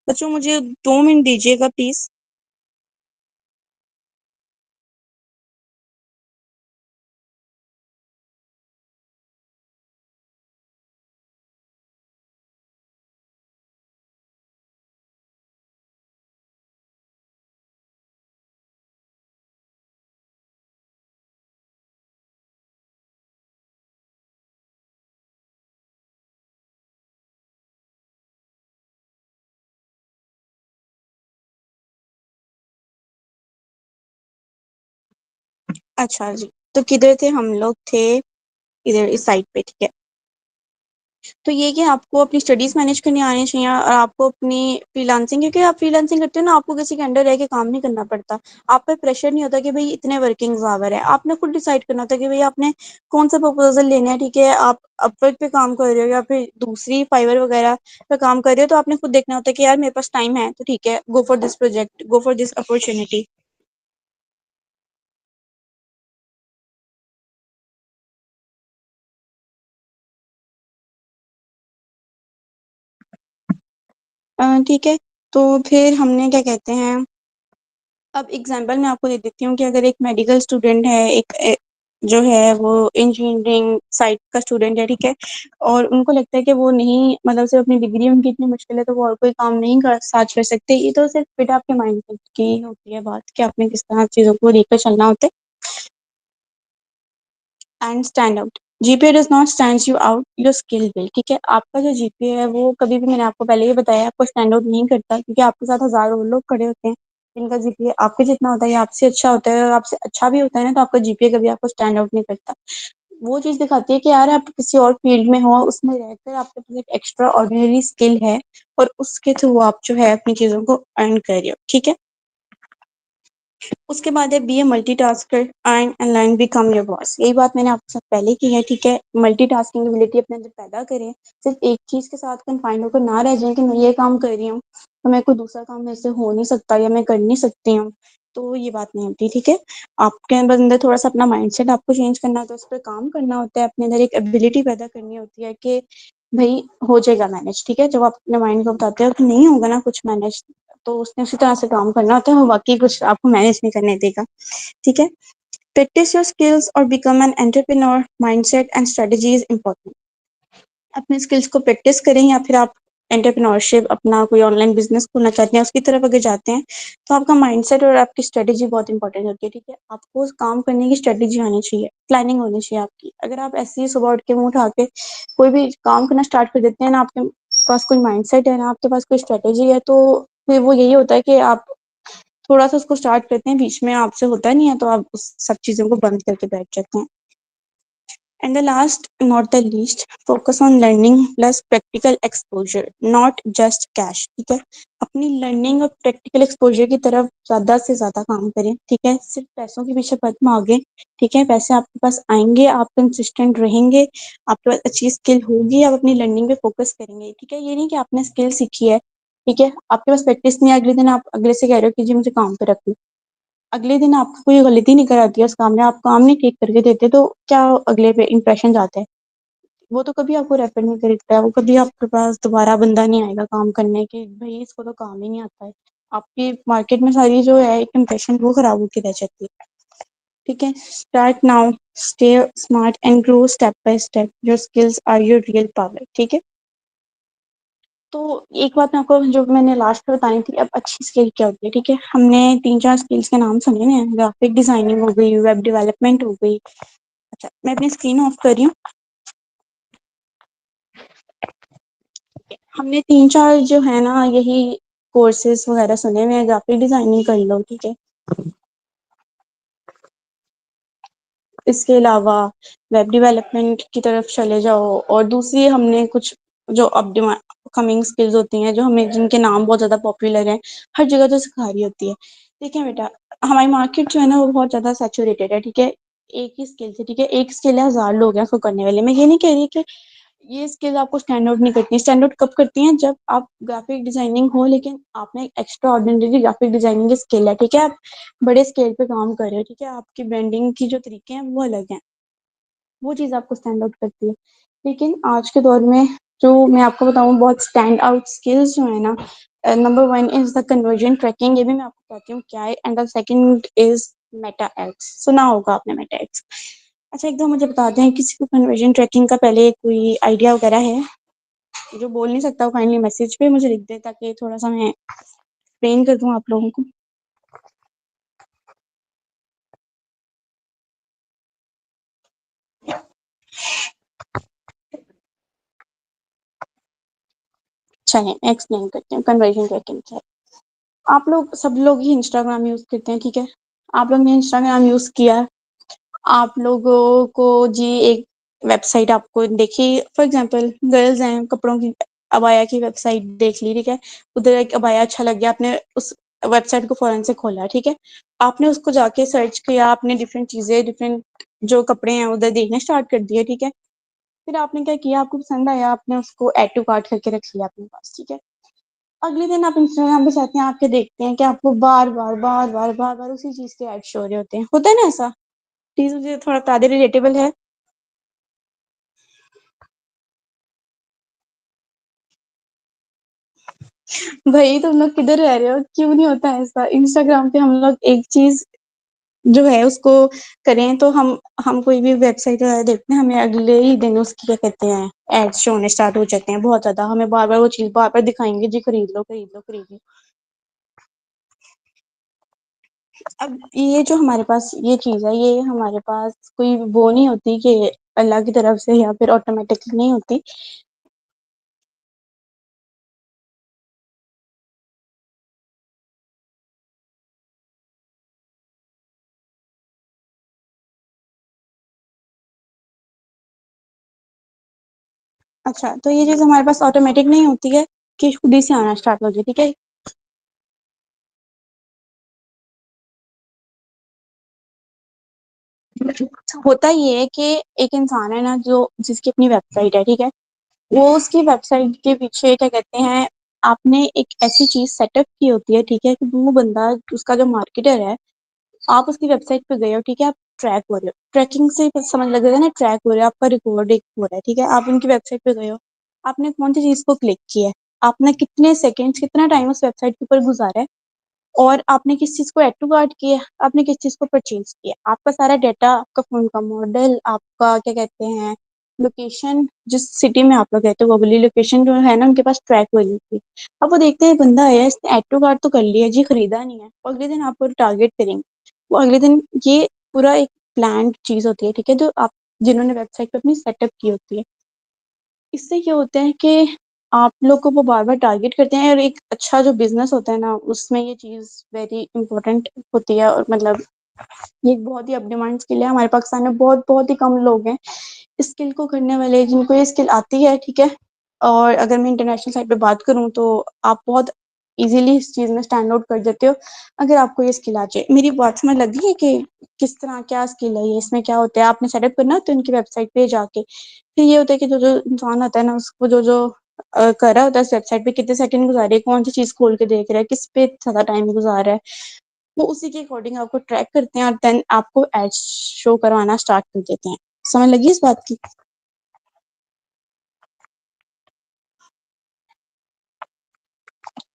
बच्चों मुझे 2 मिनट दीजिएगा प्लीज। अच्छा जी, तो किधर थे हम लोग, थे इधर इस साइड पे, ठीक है। तो ये कि आपको अपनी स्टडीज मैनेज करनी आनी चाहिए, और आपको अपनी फ्रीलांसिंग, क्योंकि आप फ्रीलांसिंग करते हो ना, आपको किसी के अंडर रह के काम नहीं करना पड़ता, आप पे प्रेशर नहीं होता कि भाई इतने वर्किंग आवर है, आपने खुद डिसाइड करना होता है कि भाई आपने कौन सा प्रपोजल लेना है, ठीक है। आप अपवर्क पे काम कर रहे हो या फिर दूसरी फाइवर वगैरह पे काम कर रहे हो, तो आपने खुद देखना होता है कि यार मेरे पास टाइम है तो ठीक है, go for this project, go for this opportunity. ठीक है। तो फिर हमने क्या कहते हैं, अब एग्जांपल मैं आपको दे देती हूँ कि अगर एक मेडिकल स्टूडेंट है, एक जो है वो इंजीनियरिंग साइड का स्टूडेंट है, ठीक है, और उनको लगता है कि वो नहीं, मतलब सिर्फ अपनी डिग्री उनकी इतनी मुश्किल है तो वो और कोई काम नहीं कर साथ कर सकते। ये तो सिर्फ बेटा आपके माइंडसेट की होती है बात कि आपने किस तरह चीज़ों को लेकर चलना होता है। And stand out, GPA does not stand you out, your skill will, ठीक है। आपका जो जीपीए है वो कभी भी, मैंने आपको पहले ही बताया, आपको स्टैंड आउट नहीं करता, क्योंकि आपके साथ हजारों लोग खड़े होते हैं जिनका जीपीए आपके जितना होता है या आपसे अच्छा होता है, और आपसे अच्छा भी होता है ना, तो आपका जीपीए कभी आपको स्टैंड आउट नहीं करता। वो चीज दिखाती है कि यार आप किसी और फील्ड में हो, उसमें रहकर आपके पास एक एक्स्ट्रा ऑर्डिनरी स्किल है, और उसके थ्रू आप जो है अपनी चीजों को अर्न कर रहे हो, ठीक है। उसके बाद है be a multitasker and learn become your boss. यही बात मैंने आपके साथ पहले की है, ठीक है। मल्टीटास्किंग एबिलिटी अपने अंदर पैदा करें, सिर्फ एक चीज के साथ कन्फाइंड होकर ना रह जाए कि मैं ये काम कर रही हूँ तो मैं कोई दूसरा काम मेरे से हो नहीं सकता या मैं कर नहीं सकती हूँ, तो ये बात नहीं होती, ठीक है। आपके अंदर थोड़ा सा अपना माइंडसेट आपको चेंज करना होता है, उस पर काम करना होता है, अपने अंदर एक एबिलिटी पैदा करनी होती है कि भाई हो जाएगा मैनेज, ठीक है। जब आप अपने माइंड को बताते हो कि नहीं होगा ना कुछ मैनेज, तो उसने उसी तरह से काम करना होता है, वो बाकी कुछ आपको मैनेज नहीं करने देगा, ठीक है। प्रैक्टिस योर स्किल्स और become an entrepreneur, mindset and strategy is important. अपने स्किल्स को प्रैक्टिस करें, या फिर आप एंटरप्रेन्योरशिप, अपना कोई ऑनलाइन बिजनेस खोलना चाहते हैं, उसकी तरफ अगर जाते हैं, तो आपका माइंडसेट और आपकी स्ट्रेटजी बहुत इंपॉर्टेंट होती है, ठीक है। आपको उस काम करने की स्ट्रेटजी आनी चाहिए, प्लानिंग होनी चाहिए आपकी। अगर आप ऐसे ही सुबह उठ के मुंह उठा के कोई भी काम करना स्टार्ट कर देते हैं ना, आपके पास कोई माइंडसेट है ना, आपके पास कोई स्ट्रेटजी है, तो फिर वो यही होता है कि आप थोड़ा सा उसको स्टार्ट करते हैं, बीच में आपसे होता नहीं है, तो आप उस सब चीजों को बंद करके बैठ जाते हैं। And the last not the least, focus on learning plus practical exposure, not just cash, ठीक है। अपनी लर्निंग और प्रैक्टिकल एक्सपोजर की तरफ ज्यादा से ज्यादा काम करें, ठीक है। सिर्फ पैसों के पीछे मत भागे, ठीक है। पैसे आपके पास आएंगे, आप कंसिस्टेंट रहेंगे, आपके पास अच्छी स्किल होगी, आप अपनी लर्निंग पे फोकस करेंगे, ठीक है। ये नहीं कि आपने स्किल सीखी है, ठीक है, आपके पास प्रैक्टिस नहीं है, अगले दिन आप अगले से कह रहे हो कि जी मुझे काम पे रख लो, अगले दिन आपको कोई गलती नहीं कराती है उस काम में, आप काम नहीं ठीक करके देते, तो क्या अगले पे इंप्रेशन जाता है, वो तो कभी आपको रेफर नहीं करेगा, वो कभी आपके पास दोबारा बंदा नहीं आएगा काम करने के, भाई इसको तो काम ही नहीं आता है। आपकी मार्केट में सारी जो है एक इंप्रेशन वो खराब होकर रह जाती है, ठीक है। Start now, stay smart and grow step by step, your skills are your real power, ठीक है। तो एक बात मैं आपको जो मैंने लास्ट में बतानी थी, अब अच्छी स्किल क्या होती है, ठीक है। हमने 3-4 स्किल्स के नाम सुने हैं, ग्राफिक डिजाइनिंग हो गई, वेब डेवलपमेंट हो गई। अच्छा, मैं अपनी स्क्रीन ऑफ कर रही हूँ। हमने 3-4 जो है ना यही कोर्सेज वगैरह सुने हुए हैं, ग्राफिक डिजाइनिंग कर लो, ठीक है। इसके अलावा वेब डेवलपमेंट की तरफ चले जाओ, और दूसरी हमने कुछ जो अपकमिंग स्किल्स होती हैं, जो हमें जिनके नाम बहुत ज्यादा पॉपुलर हैं, हर जगह तो सिखा रही होती है। देखिए बेटा, हमारी मार्केट जो है ना वो बहुत ज्यादा सैचुरेटेड है, ठीक है। एक ही स्किल से, ठीक है, एक स्किल है, 1000 लोग हैं उसको करने वाले। मैं ये नहीं कह रही कि ये स्किल आपको स्टैंड आउट नहीं करती, स्टैंड आउट कब करती हैं, जब आप ग्राफिक डिजाइनिंग हो, लेकिन आपने एक्स्ट्रा ऑर्डिनरी ग्राफिक डिजाइनिंग की स्किल है, ठीक है। आप बड़े स्केल पे काम कर रहे हो, ठीक है, आपकी ब्रांडिंग की जो तरीके हैं वो अलग हैं, वो चीज आपको स्टैंड आउट करती है। लेकिन आज के दौर में जो मैं आपको बताऊं बहुत स्टैंड आउट स्किल्स जो है ना, number 1 is the conversion tracking, ये भी मैं आपको कहती हूँ क्या है, and the second is Meta X. सुना होगा आपने मेटा एक्स। अच्छा, एकदम मुझे बता दें, किसी को कन्वर्जन ट्रैकिंग का पहले कोई आइडिया वगैरह है? जो बोल नहीं सकता वो काइंडली मैसेज पे मुझे लिख दे, ताकि थोड़ा सा मैं एक्सप्लेन कर दूं आप लोगों को। चलिए मैं एक्सप्लेन करती हूँ कन्वर्जन ट्रैकिंग क्या है। आप लोग सब लोग ही इंस्टाग्राम यूज करते हैं, ठीक है। आप लोग ने इंस्टाग्राम यूज किया, आप लोगों को जी एक वेबसाइट आपको देखी, फॉर एग्जांपल गर्ल्स हैं, कपड़ों की अबाया की वेबसाइट देख ली, ठीक है। उधर एक अबाया अच्छा लग गया, आपने उस वेबसाइट को फौरन से खोला, ठीक है। आपने उसको जाके सर्च किया, आपने डिफरेंट चीजें, डिफरेंट जो कपड़े हैं उधर देखने स्टार्ट कर दिए, ठीक है। फिर आपने क्या किया, आपको पसंद आया, आपने उसको ऐड टू कार्ट करके रख लिया अपने पास, ठीक है। अगले दिन आप इंस्टाग्राम पे जाते हैं, आपके देखते हैं कि आपको बार बार उसी चीज के ऐड शो हो रहे होते हैं ना ऐसा। प्लीज मुझे थोड़ा बता दे, रिलेटेबल है? भाई तुम लोग किधर रह रहे हो? क्यों नहीं होता ऐसा? इंस्टाग्राम पे हम लोग एक चीज जो है उसको करें तो हम कोई भी वेबसाइट वगैरह देखते हैं, हमें अगले ही दिन उसकी क्या कहते हैं एड्स शो होने स्टार्ट हो जाते हैं बहुत ज्यादा, हमें बार बार वो चीज बार बार दिखाएंगे, जी खरीद लो खरीद लो खरीद लो। अब ये जो हमारे पास ये चीज है, ये हमारे पास कोई वो नहीं होती कि अल्लाह की तरफ से या फिर ऑटोमेटिकली नहीं होती। अच्छा, तो ये चीज हमारे पास ऑटोमेटिक नहीं होती है कि खुद ही से आना स्टार्ट हो जाए, ठीक है। होता ये है कि एक इंसान है ना जो जिसकी अपनी वेबसाइट है, ठीक है, वो उसकी वेबसाइट के पीछे क्या कहते हैं आपने एक ऐसी चीज सेटअप की होती है, ठीक है, कि वो बंदा उसका जो मार्केटर है, आप उसकी वेबसाइट पे गए हो, ठीक है, आप ट्रैक हो रहे हो, ट्रैकिंग से समझ लगेगा ना, ट्रैक हो रहे हो, आपका रिकॉर्ड एक हो रहा है, ठीक है, आप उनकी वेबसाइट पे गए हो, आपने कौन सी चीज को क्लिक किया है, आपने कितने सेकंड्स कितना टाइम उस वेबसाइट के ऊपर गुजारा है, और आपने किस चीज को ऐड टू कार्ट किया, आपने किस चीज को परचेज किया, आपका सारा डाटा, आपका फोन का मॉडल, आपका क्या कहते हैं लोकेशन, जिस सिटी में आप लोग रहते हो वो वाली लोकेशन जो है ना उनके पास ट्रैक हो जाती है। अब वो देखते हैं बंदा आया, इसने ऐड टू कार्ट तो कर लिया जी, खरीदा नहीं है, और अगले दिन आपको टारगेट करेंगे। वो अगले दिन ये पूरा एक प्लान चीज होती है, ठीक है, जो आप जिन्होंने वेबसाइट पे अपनी सेटअप की होती है। इससे क्या होता है कि आप लोग को वो बार-बार टारगेट करते हैं, और एक अच्छा जो बिज़नेस होता है ना, उसमें ये चीज़ वेरी इंपॉर्टेंट होती है, और मतलब ये एक बहुत ही अप डिमांड स्किल है। हमारे पाकिस्तान में बहुत ही कम लोग हैं इस स्किल को करने वाले, जिनको ये स्किल आती है, ठीक है। और अगर मैं इंटरनेशनल साइड पे बात करूँ तो आप बहुत ईज़िली इस चीज़ में स्टैंड आउट कर देते हो, अगर आपको ये स्किल आ जाए। मेरी बात समझ लग रही है कि किस तरह क्या स्किल है ये, इसमें क्या होता है? आपने सेटअप करना होता है उनकी वेबसाइट पे जाके। फिर ये होता है कि जो-जो इंसान होता है ना, उसको जो-जो कर रहा होता है उस वेबसाइट पे, कितने सेकंड गुज़ारे, कौन-सी चीज़ खोल के देख रहा है, किस पे ज़्यादा टाइम गुज़ार रहा है, वो उसी के अकॉर्डिंग आपको ट्रैक करते हैं, और देन आपको एड्स शो करवाना स्टार्ट कर देते हैं। समझ लगी इस बात की?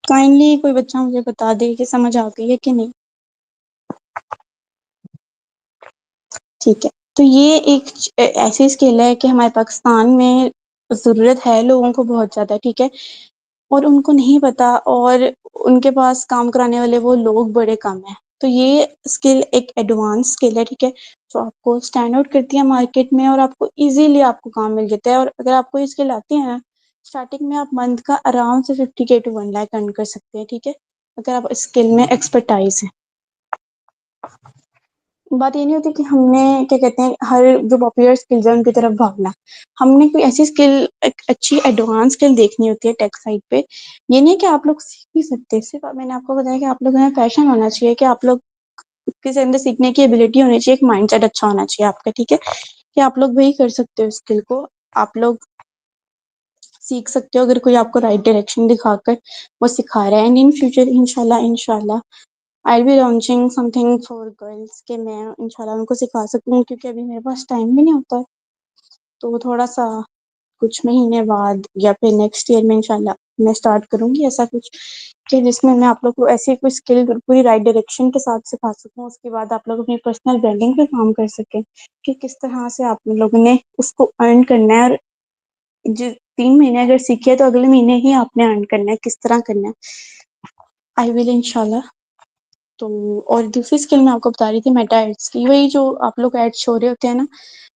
काइंडली कोई बच्चा मुझे बता दे कि समझ आ गई है कि नहीं? ठीक है। तो ये एक ऐसी स्किल है कि हमारे पाकिस्तान में ज़रूरत है लोगों को बहुत ज़्यादा, ठीक है? और उनको नहीं पता, और उनके पास काम कराने वाले वो लोग बड़े कम हैं। तो ये स्किल एक एडवांस स्किल है, ठीक है? जो आपको स्टैंड आउट करती है मार्केट में, और आपको ईज़िली आपको काम मिल जाता है, और अगर आपको ये स्किल आती है ना, स्टार्टिंग में आप मंथ का अराउंड से 50 के टू 1 लाख अर्न कर सकते हैं, ठीक है? अगर आप इस स्किल में एक्सपर्टाइज़ हैं। बात ये नहीं होती कि हमने क्या कहते हैं हर जो पॉपुलर स्किल्स है उनकी तरफ भागना। हमने कोई ऐसी स्किल एक अच्छी एडवांस स्किल देखनी होती है टेक साइड पे। ये नहीं है कि आप लोग सीख नहीं सकते, सिर्फ मैंने आपको बताया कि आप लोगों में पैशन होना चाहिए, कि आप लोग के अंदर सीखने की एबिलिटी होनी चाहिए, एक माइंडसेट अच्छा होना चाहिए आपका, ठीक है? कि आप लोग वही कर सकते हो स्किल को, आप लोग सीख सकते हो अगर कोई आपको राइट डायरेक्शन दिखाकर वो सिखा रहा है। एंड इन फ्यूचर इंशाल्लाह इंशाल्लाह I will be launching something for girls, कि मैं इंशाल्लाह उनको सिखा सकूँ, क्योंकि अभी मेरे पास टाइम भी नहीं होता है। तो थोड़ा-सा कुछ महीने बाद या फिर नेक्स्ट ईयर में इंशाल्लाह मैं स्टार्ट करूँगी ऐसा कुछ, कि जिसमें मैं आप लोग को ऐसी कोई स्किल पूरी राइट डायरेक्शन के साथ सिखा सकूँ। उसके बाद आप लोग अपनी पर्सनल ब्रांडिंग पे काम कर सकें, कि किस तरह से आप लोगों ने उसको अर्न करना है, और जो 3 महीने अगर सीखे तो अगले महीने ही आपने अर्न करना है, किस तरह करना है। आई विल इंशाल्लाह। तो और दूसरी स्किल मैं आपको बता रही थी मेटा एड्स की, वही जो आप लोग एड्स शो रहे होते हैं ना,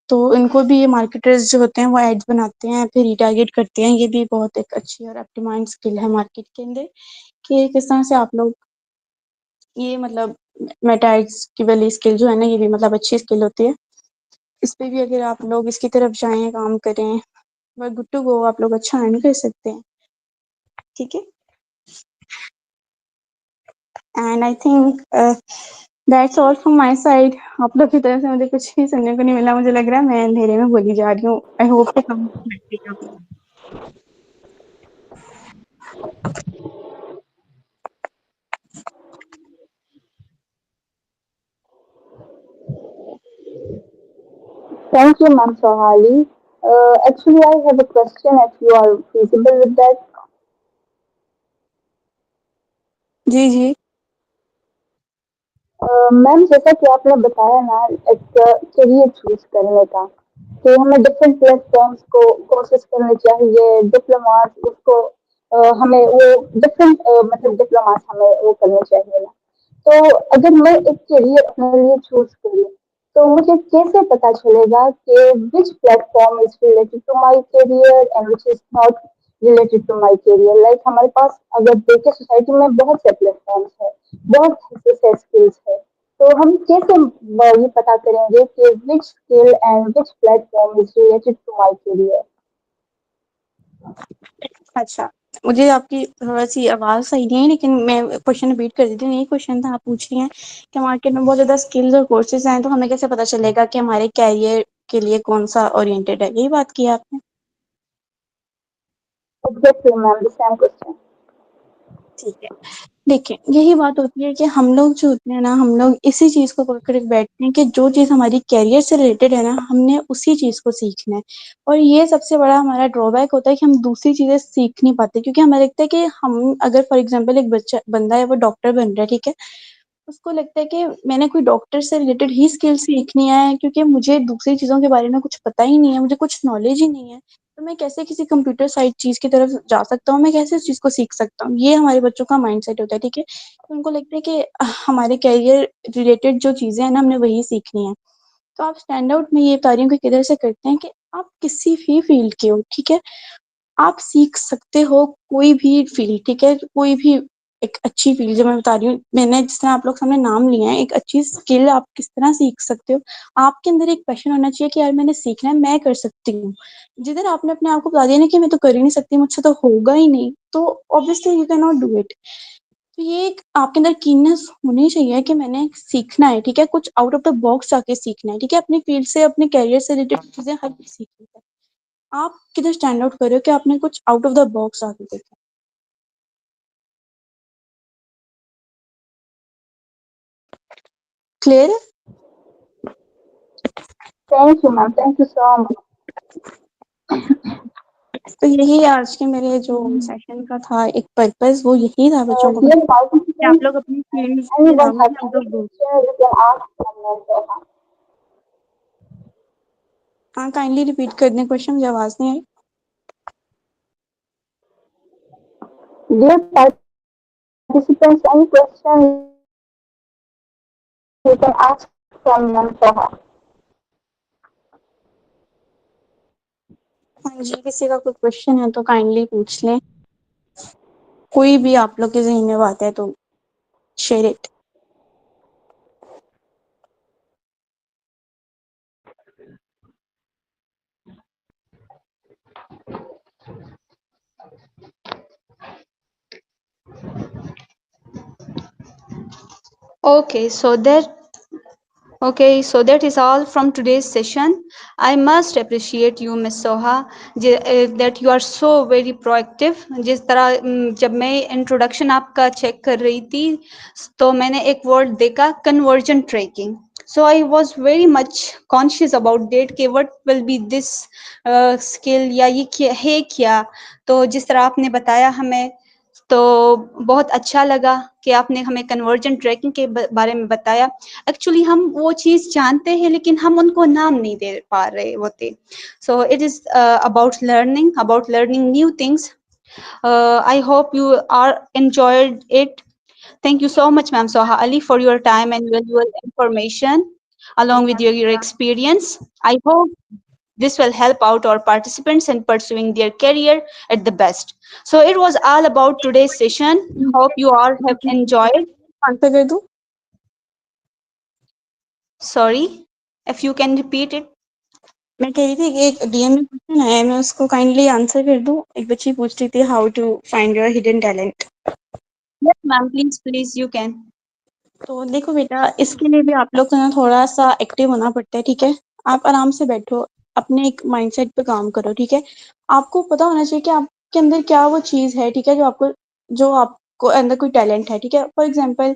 तो इनको भी ये मार्केटर्स जो होते हैं वो एड्स बनाते हैं, फिर रीटारगेट करते हैं। ये भी बहुत एक अच्छी और अप डिमांड स्किल है मार्केट के अंदर, कि किस तरह से आप लोग ये मतलब मेटा एड्स की वाली स्किल जो है ना, ये भी मतलब अच्छी स्किल होती है। इस पे भी अगर आप लोग इसकी तरफ जाएँ, काम करें, बट गुड टू गो, आप लोग अच्छा अर्न कर सकते हैं, ठीक है? And I think that's all from my side. आप लोग की तरफ से मुझे कुछ भी सुनने को नहीं मिला, मुझे लग रहा है मैं अंधेरे में बोली जा रही हूँ। आई होप कि समझ में आएगा। Thank you, Ma'am Sohali. Actually, I have a question if you are feasible with that. जी जी। मैम, जैसा कि आपने बताया ना, एक करियर चूज करने का, कि हमें डिफरेंट प्लेटफॉर्म्स को कोर्सेज करने चाहिए, डिप्लोमास उसको हमें वो डिफरेंट मतलब डिप्लोमास हमें वो करने चाहिए ना। तो अगर मैं एक करियर अपने लिए चूज करूँ, तो मुझे कैसे पता चलेगा कि which platform is related to my career and which is not related to my career? Like हमारे पास अगर देखे सोसाइटी में बहुत से प्लेटफॉर्म्स है, बहुत से स्किल्स है, तो हम कैसे ये पता करेंगे कि which skill and which platform is related to my career? अच्छा, मुझे आपकी थोड़ा-सी आवाज़ सही नहीं है, लेकिन मैं क्वेश्चन रिपीट कर देती हूँ। यही क्वेश्चन था, आप पूछ रही हैं कि मार्केट में बहुत ज़्यादा स्किल्स और कोर्सेज़ हैं, तो हमें कैसे पता चलेगा कि हमारे करियर के लिए कौन-सा ओरिएंटेड है? यही बात की है आपने? Exactly ma'am, the same question. ठीक है। देखिए, यही बात होती है कि हम लोग जो होते हैं ना, हम लोग इसी चीज़ को पकड़ के बैठते हैं कि जो चीज़ हमारी करियर से रिलेटेड है ना, हमने उसी चीज़ को सीखना है। और ये सबसे बड़ा हमारा ड्रॉबैक होता है कि हम दूसरी चीज़ें सीख नहीं पाते, क्योंकि हमें लगता है कि हम अगर फॉर एग्ज़ाम्पल एक बंदा है, वो डॉक्टर बन रहा है, ठीक है? उसको लगता है कि मैंने कोई डॉक्टर से रिलेटेड ही स्किल सीखनी है, क्योंकि मुझे दूसरी चीज़ों के बारे में कुछ पता ही नहीं है, मुझे कुछ नॉलेज ही नहीं है। तो मैं कैसे किसी कंप्यूटर साइड चीज़ की तरफ जा सकता हूँ, मैं कैसे उस चीज़ को सीख सकता हूँ? ये हमारे बच्चों का माइंडसेट होता है, ठीक है? तो उनको लगता है कि हमारे करियर रिलेटेड जो चीज़ें हैं ना, हमने वही सीखनी है। तो आप स्टैंड आउट मैं ये बता रही हूँ कि किधर से करते हैं कि आप किसी भी फील्ड के हो, ठीक है? आप सीख सकते हो कोई भी फ़ील्ड, ठीक है? कोई भी एक अच्छी फ़ील्ड जो मैं बता रही हूँ, मैंने जिस तरह आप लोग सामने नाम लिए हैं, एक अच्छी स्किल आप किस तरह सीख सकते हो। आपके अंदर एक पैशन होना चाहिए कि यार मैंने सीखना है, मैं कर सकती हूँ। जिधर आपने अपने आप को बता दिया ना कि मैं तो कर ही नहीं सकती, मुझसे तो होगा ही नहीं, तो obviously you can not do it. तो ये एक आपके अंदर कीननेस होनी चाहिए कि मैंने सीखना है, ठीक है? कुछ आउट ऑफ द बॉक्स जाके सीखना है, ठीक है? अपनी फ़ील्ड से, अपने करियर से रिलेटेड चीज़ें हर कुछ सीखनी है। आप किधर स्टैंड आउट कर रहे हो कि आपने कुछ आउट ऑफ द बॉक्स आके देखा। क्लियर है? Thank you ma'am, thank you so much. तो यही आज के मेरे जो सेशन का था एक पर्पस, वो यही था बच्चों को डियर बताना कि आप पार्टिसिपेंट, लोग अपनी फील्ड के anyone अलावा have भी out any of box. question you can ask from your Soha. हाँ, काइंडली रिपीट कर दें क्वेश्चन, मुझे आवाज़ नहीं आई। Dear participants, any question you can ask from your Soha. हाँ जी, किसी का कोई क्वेश्चन है तो काइंडली पूछ लें। कोई भी आप लोग के ज़हन में बात है तो share it. Okay, so that is all from today's session. I must appreciate you, Miss Soha, that you are so very proactive. जिस तरह जब मैं इंट्रोडक्शन आपका चेक कर रही थी, तो मैंने एक वर्ड देखा, conversion tracking. So I was very much conscious about that कि what will be this skill या ये क्या है क्या. तो जिस तरह आपने बताया हमें, तो बहुत अच्छा लगा कि आपने हमें कन्वर्जन ट्रैकिंग के बारे में बताया. एक्चुअली हम वो चीज़ जानते हैं, लेकिन हम उनको नाम नहीं दे पा रहे होते. So it is about learning new things. I hope you are enjoyed it. Thank you so much, Ma'am Soha Ali, for your time and valuable information along with your experience. I hope this will help out our participants in pursuing their career at the best. So it was all about today's session. Hope you all have enjoyed. Answer कर दूँ? Sorry, if you can repeat it. मैं कह रही थी कि एक DM में question आया है, मैं उसको काइंडली आंसर कर दूँ? एक बच्ची पूछ रही थी how to find your hidden talent. Yes, ma'am. Please, you can. तो देखो बेटा, इसके लिए भी आप लोग को ना थोड़ा-सा एक्टिव होना पड़ता है, ठीक है? आप आराम से बैठो, अपने एक माइंडसेट पे काम करो, ठीक है? आपको पता होना चाहिए कि आपके अंदर क्या वो चीज़ है, ठीक है? जो आपको अंदर कोई टैलेंट है, ठीक है? फॉर एग्ज़ाम्पल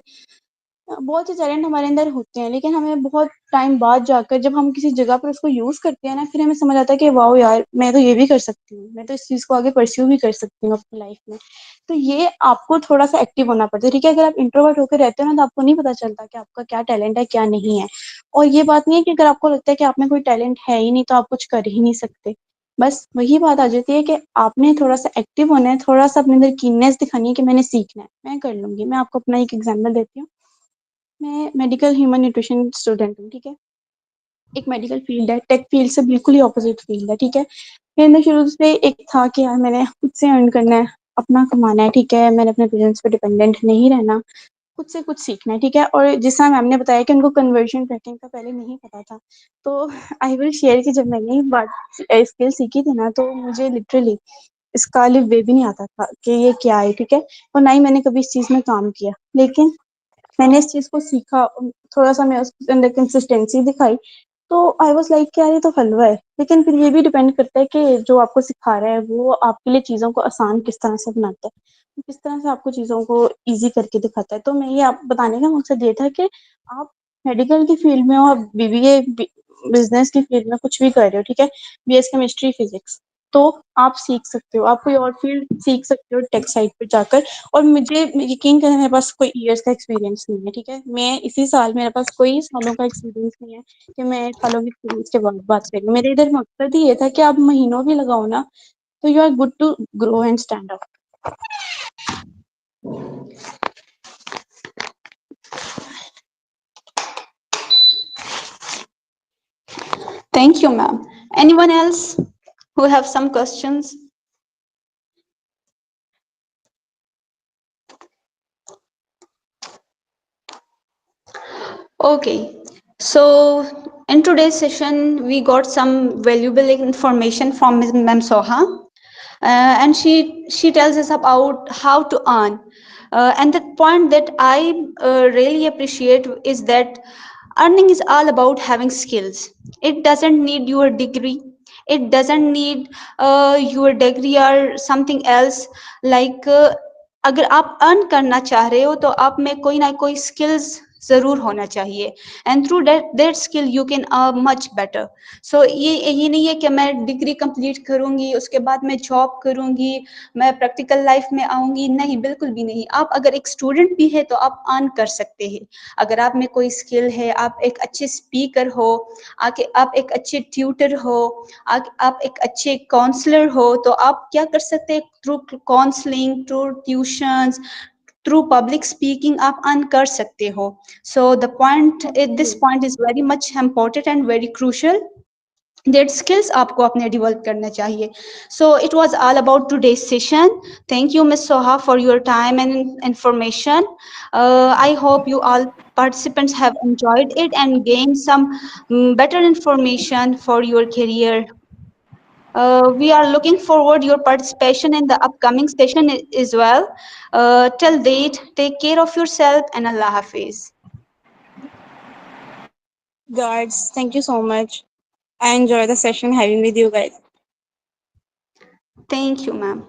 बहुत से टैलेंट हमारे अंदर होते हैं, लेकिन हमें बहुत टाइम बाद जाकर जब हम किसी जगह पर उसको यूज करते हैं ना, फिर हमें समझ आता है कि वाओ यार, मैं तो ये भी कर सकती हूँ, मैं तो इस चीज को आगे परस्यू भी कर सकती हूँ अपनी लाइफ में। तो ये आपको थोड़ा सा एक्टिव होना पड़ता है, ठीक है। अगर आप इंट्रोवर्ट होकर रहते हो ना, तो आपको नहीं पता चलता कि आपका क्या टैलेंट है क्या नहीं है। और ये बात नहीं है कि अगर आपको लगता है कि आप में कोई टैलेंट है ही नहीं तो आप कुछ कर ही नहीं सकते। बस वही बात आ जाती है कि आपने थोड़ा सा एक्टिव होना है, थोड़ा सा अपने अंदर कीननेस दिखानी है कि मैंने सीखना है, मैं कर लूंगी। मैं आपको अपना एक एग्जांपल देती हूँ। मैं मेडिकल ह्यूमन न्यूट्रिशन स्टूडेंट हूँ, ठीक है। एक मेडिकल फील्ड है, टेक फील्ड से बिल्कुल ही ऑपोजिट फील्ड है, ठीक है। मेरे अंदर शुरू से एक था कि यार मैंने खुद से अर्न करना है, अपना कमाना है, ठीक है। मैंने अपने पेरेंट्स पे डिपेंडेंट नहीं रहना, खुद से कुछ सीखना है, ठीक है। और जिस तरह मैम ने बताया कि उनको कन्वर्जन ट्रैकिंग का पहले नहीं पता था, तो आई विल शेयर कि जब मैंने ये बात स्किल सीखी थी ना, तो मुझे लिटरली इसका अलिफ बे भी नहीं आता था कि ये क्या है, ठीक है। और ना ही मैंने कभी इस चीज में काम किया, लेकिन मैंने इस चीज को सीखा, थोड़ा सा मैं उसके अंदर कंसिस्टेंसी दिखाई, तो आई वाज लाइक यार ये तो हलवा है। लेकिन फिर ये भी डिपेंड करता है कि जो आपको सिखा रहा है वो आपके लिए चीजों को आसान किस तरह से बनाता है, किस तरह से आपको चीजों को इजी करके दिखाता है। तो मैं ये आप बताने का मकसद ये था कि आप मेडिकल की फील्ड में हो, आप बीबीए बिजनेस की फील्ड में कुछ भी कर रहे हो, ठीक है, बीएस केमिस्ट्री फिजिक्स, तो आप सीख सकते हो, आप कोई और फील्ड सीख सकते हो टेक साइड पे जाकर। और मुझे यकीन करें, मेरे पास कोई ईयर्स का एक्सपीरियंस नहीं है, ठीक है। मैं इसी साल, मेरे पास कोई सालों का एक्सपीरियंस नहीं है कि मैं सालों की एक्सपीरियंस के बाद बात करूँ। मेरे इधर मकसद ही ये था कि आप महीनों भी लगाओ ना, तो you are good to grow and stand up. Thank you, ma'am. Anyone else who have some questions? Okay, so in today's session, we got some valuable information from Ms. Ma'am Soha, and she tells us about how to earn. And the point that I really appreciate is that earning is all about having skills. It doesn't need your degree. It doesn't need your degree or something else. Like अगर आप earn करना चाह रहे हो तो आप में कोई ना कोई स्किल्स जरूर होना चाहिए, and through that skill you can much better. So ये नहीं है कि मैं डिग्री कंप्लीट करूंगी उसके बाद मैं जॉब करूंगी, मैं प्रैक्टिकल लाइफ में आऊंगी, नहीं, बिल्कुल भी नहीं। आप अगर एक स्टूडेंट भी है तो आप अर्न कर सकते हैं। अगर आप में कोई स्किल है, आप एक अच्छे स्पीकर हो, आके आप एक अच्छे ट्यूटर हो, आप एक अच्छे काउंसलर हो, तो आप क्या कर सकते हैं, through counselling, through tuitions, through public speaking आप अर्न कर सकते हो। So the point, this point is very much important and very crucial, that skills आपको अपने develop करना चाहिए. So it was all about today's session. Thank you, Ms. Soha, for your time and information. I hope you all participants have enjoyed it and gained some better information for your career. We are looking forward your participation in the upcoming session as well. Till date, take care of yourself and Allah Hafiz. Guards, thank you so much. I enjoy the session having with you guys. Thank you, ma'am.